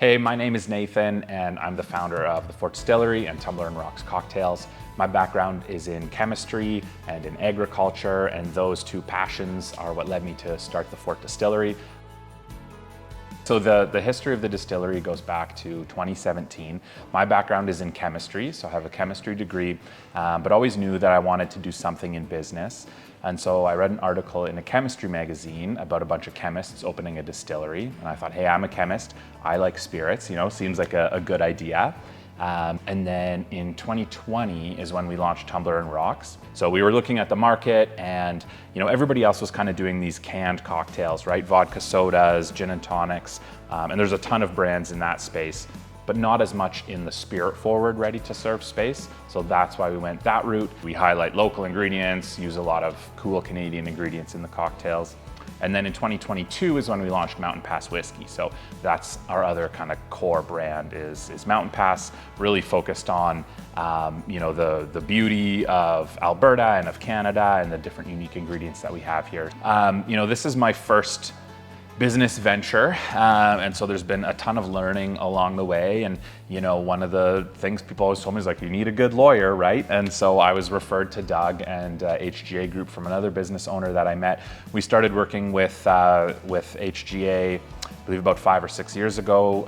Hey, my name is Nathan, and I'm the founder of the Fort Distillery and Tumbler and Rocks cocktails. My background is in chemistry and in agriculture, and those two passions are what led me to start the Fort Distillery. So the history of the distillery goes back to 2017. My background is in chemistry, so I have a chemistry degree, but always knew that I wanted to do something in business. And so I read an article in a chemistry magazine about a bunch of chemists opening a distillery. And I thought, hey, I'm a chemist. I like spirits, seems like a good idea. And then in 2020 is when we launched Tumbler and Rocks. So we were looking at the market and everybody else was kind of doing these canned cocktails, right? Vodka sodas, gin and tonics. And there's a ton of brands in that space, but not as much in the spirit forward, ready to serve space. So that's why we went that route. We highlight local ingredients, use a lot of cool Canadian ingredients in the cocktails. And then in 2022 is when we launched Mountain Pass whiskey. So that's our other kind of core brand is Mountain Pass, really focused on the beauty of Alberta and of Canada and the different unique ingredients that we have here. This is my first business venture, and so there's been a ton of learning along the way. And one of the things people always told me is like, you need a good lawyer, right? And so I was referred to Doug and HGA Group from another business owner that I met. We started working with HGA, I believe about 5 or 6 years ago,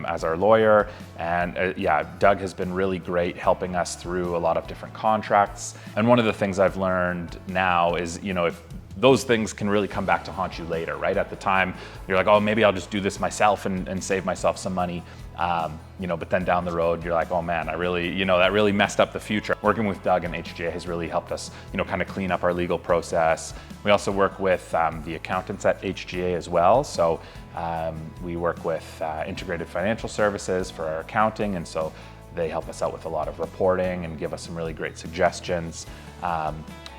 as our lawyer. And Doug has been really great helping us through a lot of different contracts. And one of the things I've learned now is, if those things can really come back to haunt you later, right? At the time, you're like, oh, maybe I'll just do this myself and save myself some money. But then down the road, you're like, oh man, that really messed up the future. Working with Doug and HGA has really helped us, kind of clean up our legal process. We also work with the accountants at HGA as well. So we work with integrated financial services for our accounting. And so they help us out with a lot of reporting and give us some really great suggestions.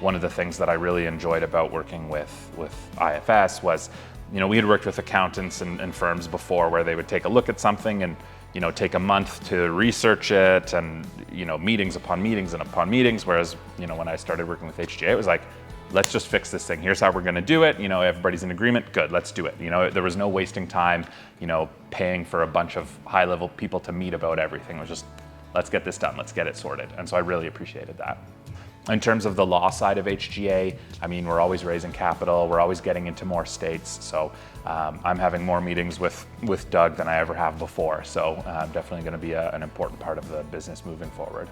One of the things that I really enjoyed about working with IFS was, we had worked with accountants and firms before where they would take a look at something and, take a month to research it and, meetings upon meetings and upon meetings. Whereas, when I started working with HGA, it was like, let's just fix this thing. Here's how we're gonna do it. Everybody's in agreement, good, let's do it. There was no wasting time, paying for a bunch of high-level people to meet about everything. It was just, let's get this done, let's get it sorted. And so I really appreciated that. In terms of the law side of HGA, we're always raising capital, we're always getting into more states. So I'm having more meetings with Doug than I ever have before. So definitely gonna be an important part of the business moving forward.